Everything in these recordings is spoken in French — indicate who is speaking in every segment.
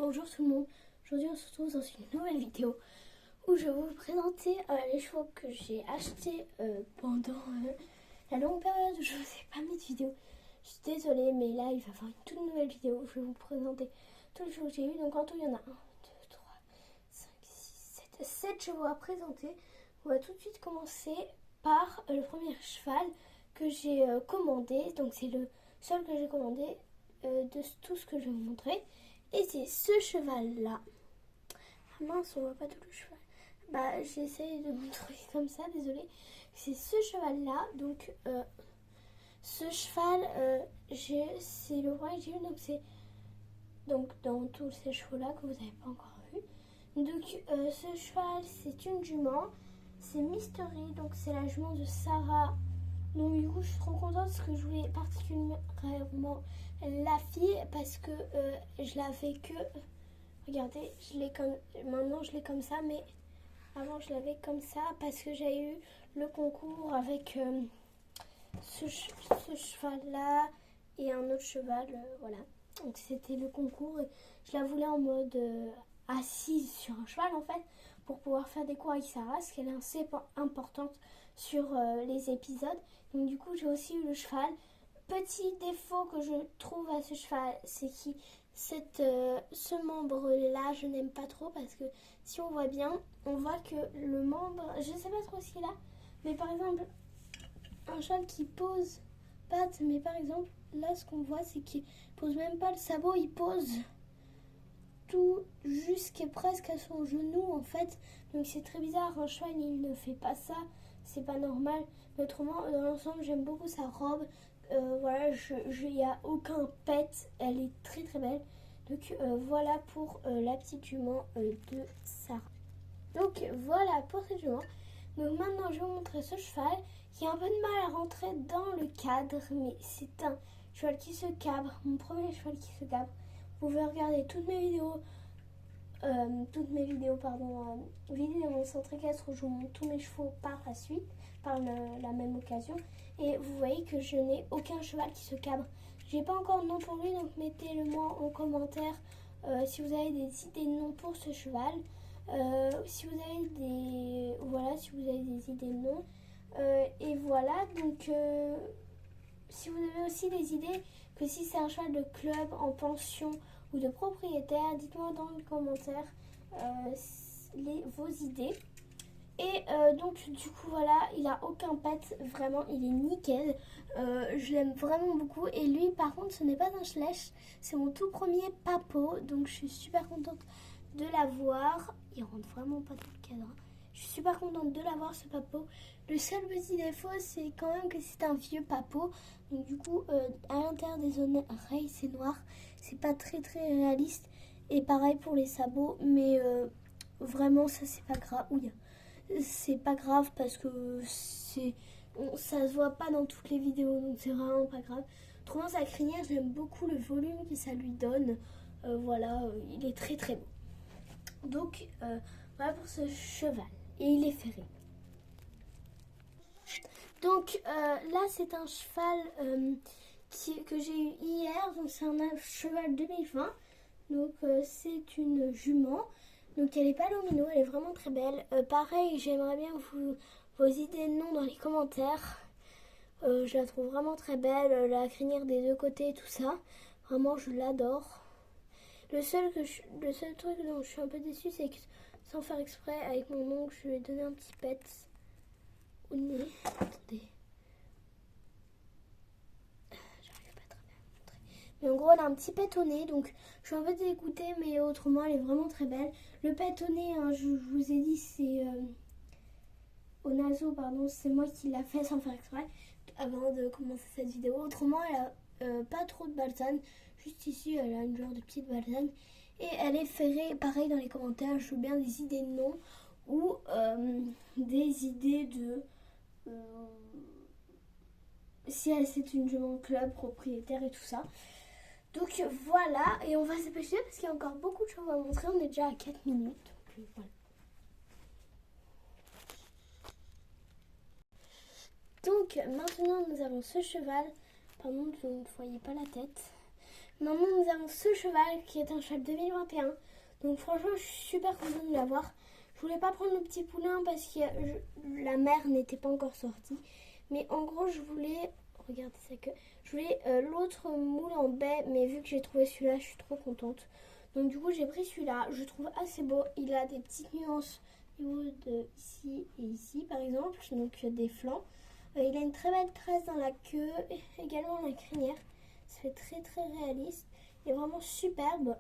Speaker 1: Bonjour tout le monde, aujourd'hui on se retrouve dans une nouvelle vidéo où je vais vous présenter les chevaux que j'ai achetés pendant la longue période où je ne vous ai pas mis de vidéo. Je suis désolée mais là il va y avoir une toute nouvelle vidéo où je vais vous présenter tous les chevaux que j'ai eu. Donc en tout il y en a 1, 2, 3, 5, 6, 7, 7 chevaux à présenter. On va tout de suite commencer par le premier cheval que j'ai commandé. Donc c'est le seul que j'ai commandé de tout ce que je vais vous montrer. Et c'est ce cheval-là. Ah mince, on voit pas tout le cheval. Bah, j'essaye de montrer comme ça, désolée. C'est ce cheval-là. Donc, ce cheval, c'est le roi que j'ai eu. Donc, c'est dans tous ces chevaux-là que vous n'avez pas encore vu. Donc, ce cheval, c'est une jument. C'est Mystery. Donc, c'est la jument de Sarah. Donc, du coup, je suis trop contente parce que je voulais particulièrement la fille parce que je l'avais que. Regardez, maintenant je l'ai comme ça, mais avant je l'avais comme ça parce que j'ai eu le concours avec ce cheval-là et un autre cheval, voilà. Donc c'était le concours et je la voulais en mode assise sur un cheval en fait pour pouvoir faire des cours avec Sarah, parce qu'elle est assez importante sur les épisodes. Donc du coup j'ai aussi eu le cheval. Petit défaut que je trouve à ce cheval, c'est que ce membre-là, je n'aime pas trop parce que si on voit bien, on voit que le membre, je ne sais pas trop ce qu'il a, mais par exemple, un cheval qui pose patte, mais par exemple, là ce qu'on voit, c'est qu'il pose même pas le sabot, il pose tout jusqu'à presque à son genou en fait. Donc c'est très bizarre, un cheval il ne fait pas ça, c'est pas normal. Mais autrement, dans l'ensemble, j'aime beaucoup sa robe. Voilà, il n'y a aucun pet, elle est très très belle. Donc voilà pour la petite jument de Sarah. Donc voilà pour cette jument. Donc maintenant je vais vous montrer ce cheval qui a un peu de mal à rentrer dans le cadre, mais c'est un cheval qui se cabre, mon premier cheval qui se cabre. Vous pouvez regarder toutes mes vidéos, vidéos centrées équestre où je vous montre tous mes chevaux par la suite, par la même occasion. Et vous voyez que je n'ai aucun cheval qui se cabre. J'ai pas encore de nom pour lui, donc mettez-le moi en commentaire si vous avez des idées de nom pour ce cheval. Si vous avez des idées de nom. Et voilà, donc si vous avez aussi des idées, que si c'est un cheval de club, en pension ou de propriétaire, dites-moi dans les commentaires vos idées. Et donc du coup voilà, il a aucun pet, vraiment il est nickel, je l'aime vraiment beaucoup. Et lui par contre ce n'est pas un Schleich, c'est mon tout premier papo, donc je suis super contente de l'avoir. Il rentre vraiment pas tout le cadre, je suis super contente de l'avoir ce papo. Le seul petit défaut c'est quand même que c'est un vieux papo, donc du coup à l'intérieur des oreilles c'est noir, c'est pas très très réaliste. Et pareil pour les sabots, mais vraiment ça c'est pas grave. C'est pas grave parce que ça se voit pas dans toutes les vidéos, donc c'est vraiment pas grave. Autrement sa crinière, j'aime beaucoup le volume que ça lui donne. Voilà, il est très très beau. Donc voilà pour ce cheval. Et il est ferré. Donc là c'est un cheval que j'ai eu hier. Donc c'est un cheval 2020. Donc c'est une jument. Donc elle est palomino, elle est vraiment très belle. Pareil, j'aimerais bien vos idées de nom dans les commentaires. Je la trouve vraiment très belle, la crinière des deux côtés, tout ça. Vraiment, je l'adore. Le seul truc dont je suis un peu déçue, c'est que sans faire exprès, avec mon oncle, je lui ai donné un petit pet au nez. Attendez. Mais en gros, elle a un petit pet au nez, donc je suis un peu dégoûtée, mais autrement, elle est vraiment très belle. Le pet au nez, hein, je vous ai dit, c'est au naseau, pardon, c'est moi qui l'a fait sans faire exprès, avant de commencer cette vidéo. Autrement, elle a pas trop de balsane, juste ici, elle a une genre de petite balsane. Et elle est ferrée, pareil dans les commentaires, je veux bien des idées de nom ou des idées de... si c'est une jument club, propriétaire et tout ça. Donc voilà, et on va se dépêcher parce qu'il y a encore beaucoup de choses à montrer. On est déjà à 4 minutes. Donc voilà. Donc maintenant nous avons ce cheval. Pardon, vous ne voyez pas la tête. Maintenant, nous avons ce cheval qui est un cheval 2021. Donc franchement, je suis super contente de l'avoir. Je voulais pas prendre le petit poulain parce que la mère n'était pas encore sortie. Mais en gros, je voulais... Regardez sa queue. Je voulais l'autre moule en baie, mais vu que j'ai trouvé celui-là, je suis trop contente. Donc du coup, j'ai pris celui-là. Je le trouve assez beau. Il a des petites nuances au niveau de ici et ici, par exemple. Donc des flancs. Il a une très belle tresse dans la queue, également la crinière. Ça fait très très réaliste. Il est vraiment superbe.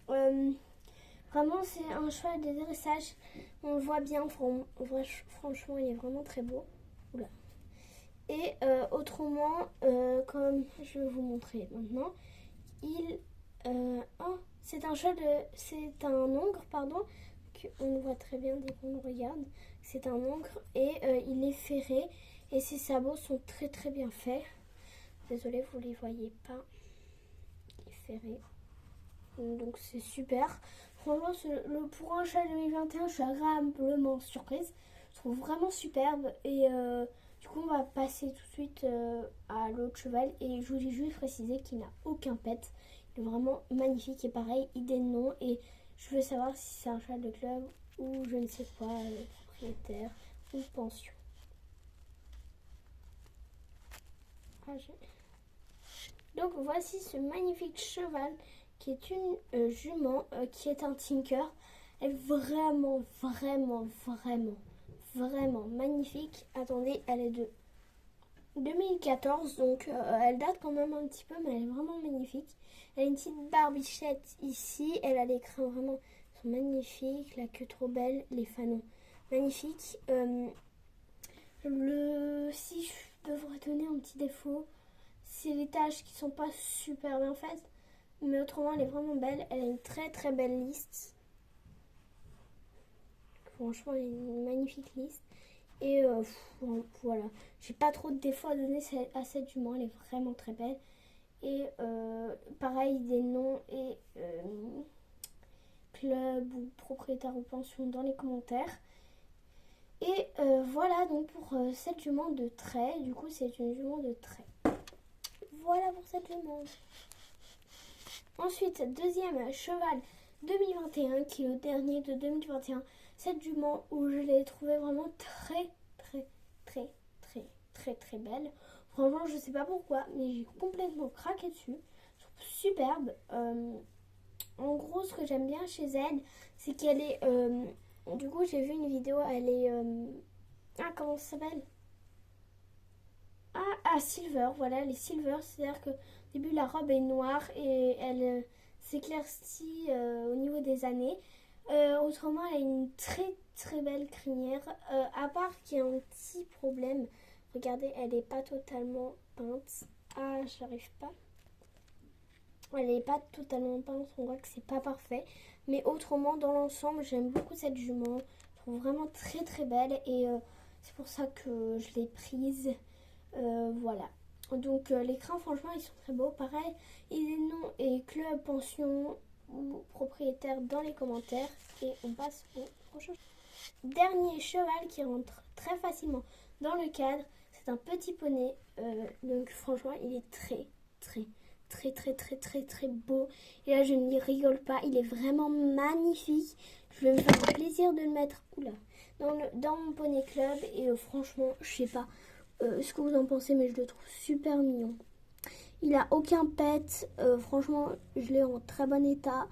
Speaker 1: Vraiment, c'est un cheval de dressage. On le voit bien. Franchement, il est vraiment très beau. Oula. Et autrement, comme je vais vous montrer maintenant, c'est un cheval c'est un hongre, pardon. On le voit très bien dès qu'on le regarde. C'est un hongre et il est ferré et ses sabots sont très très bien faits. Désolée, vous les voyez pas. Il est ferré. Donc c'est super. Franchement, pour un cheval 2021, je suis agréablement surprise. Je trouve vraiment superbe. Et du coup, on va passer tout de suite à l'autre cheval. Et je voulais juste préciser qu'il n'a aucun pet. Il est vraiment magnifique. Et pareil, idée de nom. Et je veux savoir si c'est un cheval de club ou je ne sais quoi, propriétaire ou pension. Donc voici ce magnifique cheval qui est une jument, qui est un tinker. Elle est vraiment, vraiment, vraiment, vraiment magnifique. Attendez, elle est de 2014, donc elle date quand même un petit peu, mais elle est vraiment magnifique. Elle a une petite barbichette ici, elle a les crins vraiment sont magnifiques, la queue trop belle, les fanons magnifiques. Si je devrais donner un petit défaut, c'est les taches qui sont pas super bien faites. Mais autrement, elle est vraiment belle. Elle a une très très belle liste. Franchement, elle a une magnifique liste. Et voilà. J'ai pas trop de défauts à donner à cette jument. Elle est vraiment très belle. Et pareil, des noms et club ou propriétaire ou pension dans les commentaires. Et voilà donc pour cette jument de trait. Du coup, c'est une jument de trait. Voilà pour cette jument. Ensuite, deuxième cheval 2021, qui est le dernier de 2021. Cette jument où je l'ai trouvée vraiment très, très, très, très, très, très belle. Franchement, je sais pas pourquoi, mais j'ai complètement craqué dessus. Je trouve superbe. En gros, ce que j'aime bien chez elle, c'est qu'elle est... du coup, j'ai vu une vidéo, elle est... comment ça s'appelle? Silver, voilà, les silver, c'est-à-dire que au début la robe est noire et elle s'éclaircit au niveau des années. Autrement, elle a une très très belle crinière, à part qu'il y a un petit problème. Regardez, elle n'est pas totalement peinte. J'arrive pas. Elle n'est pas totalement peinte, on voit que c'est pas parfait. Mais autrement, dans l'ensemble, j'aime beaucoup cette jument. Je trouve vraiment très très belle et c'est pour ça que je l'ai prise. Voilà. Donc les crins, franchement, ils sont très beaux. Pareil, il y a des noms et club, pension ou propriétaire dans les commentaires. Et on passe au prochain. Dernier cheval qui rentre très facilement dans le cadre. C'est un petit poney. Donc franchement, il est très, très, très, très, très, très, très beau. Et là, je ne rigole pas. Il est vraiment magnifique. Je vais me faire un plaisir de le mettre dans mon poney club. Et franchement, je sais pas ce que vous en pensez, mais je le trouve super mignon. Il a aucun pet, franchement, je l'ai en très bon état.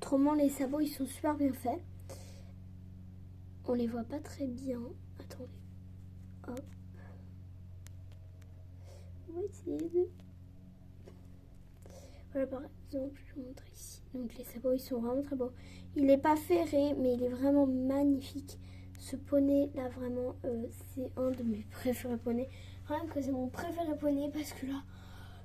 Speaker 1: Autrement, les sabots, ils sont super bien faits. On les voit pas très bien. Attendez. Hop. On va essayer de... Voilà, par exemple, je vais vous montrer ici. Donc les sabots, ils sont vraiment très beaux. Il n'est pas ferré, mais il est vraiment magnifique. Ce poney là, vraiment, c'est un de mes préférés poneys. Rien que c'est mon préféré poney parce que là,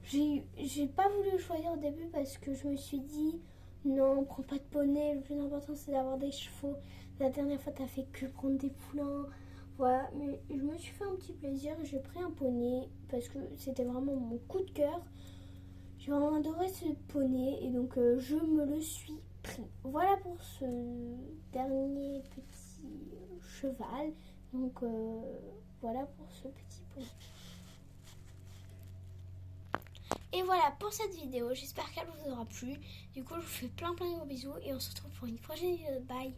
Speaker 1: j'ai pas voulu le choisir au début parce que je me suis dit non, prends pas de poney. Le plus important, c'est d'avoir des chevaux. La dernière fois, t'as fait que prendre des poulains. Voilà, mais je me suis fait un petit plaisir et j'ai pris un poney parce que c'était vraiment mon coup de cœur. J'ai vraiment adoré ce poney et donc je me le suis pris. Voilà pour ce dernier petit cheval. Donc voilà pour ce petit poney. Et voilà pour cette vidéo, j'espère qu'elle vous aura plu. Du coup, je vous fais plein de gros bisous et on se retrouve pour une prochaine vidéo. Bye.